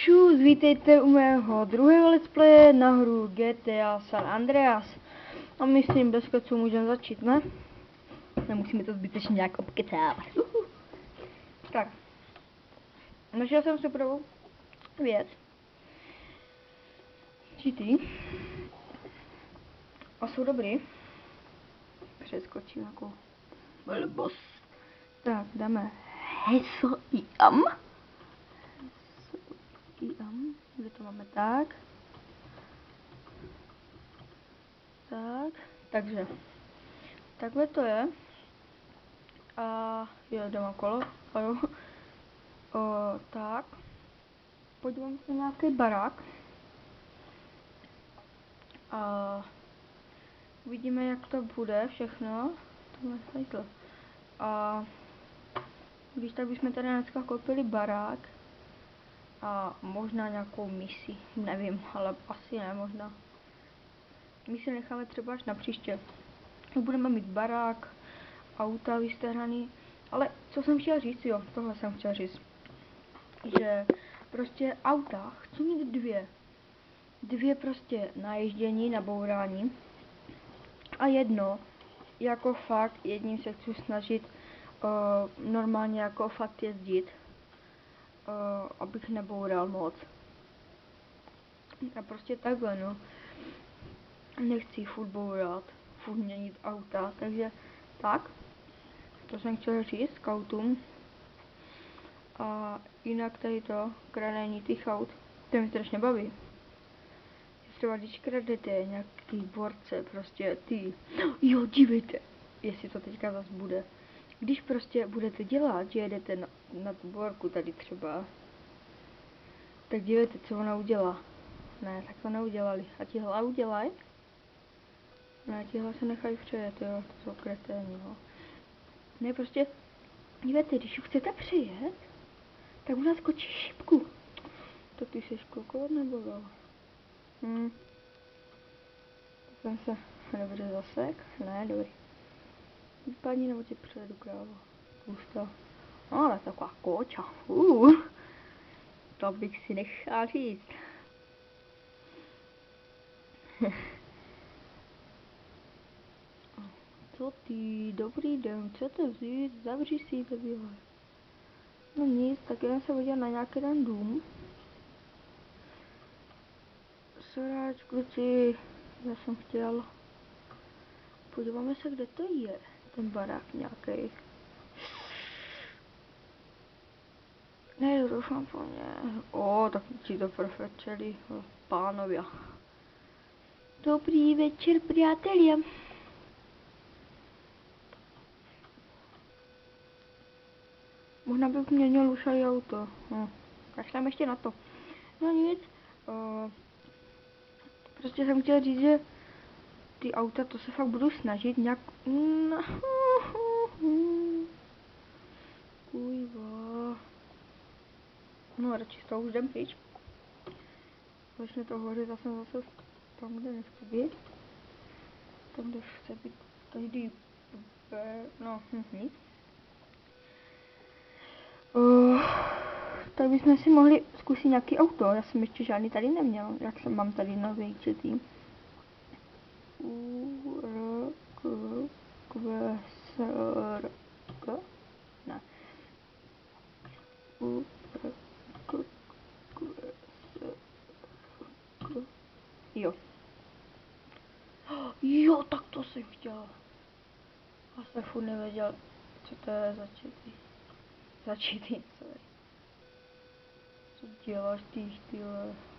Čus, vítejte u mého druhého let's playe na hru GTA San Andreas. A myslím, bez keců můžeme začít, ne? Nemusíme to zbytečně nějak obkecávat. Tak. Našel jsem superovou věc. GT. A jsou dobrý. Přeskočím jako blbost. Tak, dáme heslo IAM. Kde to máme tak? Tak, takže takhle to je. A jo, dám kolo. A jo. Tak. Podívám se na nějaký barák. A uvidíme, jak to bude všechno. A když tak bychom tady dneska koupili barák. A možná nějakou misi, nevím, ale asi ne, možná. Misi necháme třeba až na příště. Budeme mít barák, auta vystehraný, ale co jsem chtěla říct, jo, tohle jsem chtěla říct. Že prostě auta chci mít dvě prostě naježdění, nabourání a jedno, jako fakt, jedním se chci snažit normálně jako fakt jezdit, abych neboural moc. A prostě takhle, no. Nechci furt bourat, furt měnit auta, takže tak. To jsem chtěl říct scoutům. A jinak tady to kradení těch aut, to mě strašně baví. Třeba když kradete nějaký borce, prostě ty, jo, dívejte, jestli to teďka zase bude. Když prostě budete dělat, že jedete na tu borku tady třeba, tak dívejte, co ona udělá. Ne, tak to neudělali. A tihle udělají? Ne, tihle se nechají přejet, jo, to jsou kreténi, no. Ne, prostě, dívejte, když ji chcete přejet, tak ona skočí šipku. Tak ty jsi kokot nebo jo? Tak jsem se dobře zasek. Ne, dobrý. Vypadni nebo tě přejedu, krávo. Pusta. No, ale taková koča. To bych si nechal říct. Co ty? Dobrý den, chcete vzít? Zavři si, bebího. No nic, tak jenom se podívat na nějaký ten dům. Soráč, kluci, já jsem chtěl. Podíváme se, kde to je, ten barák nějaký. Ne, doufám po mně. Tak ti to profečeli, pánovia. Dobrý večer, přátelé. Možná bych měnil už aj auto. Kašlám ještě na to. No nic. Prostě jsem chtěl říct, že ty auta, to se fakt budu snažit nějak... Kujva. No, radši z toho už jdem pryč. Začne to hořit, já jsem zase tam, kde nechci být. Tam, kde chce být každý... No, nic. Tak bychom si mohli zkusit nějaký auto, já jsem ještě žádný tady neměl, jak jsem mám tady nový četý. Ne. Jo. Jo, tak to jsem chtěl. Já jsem furt nevěděl, co to je začítý, sorry. Co děláš ty,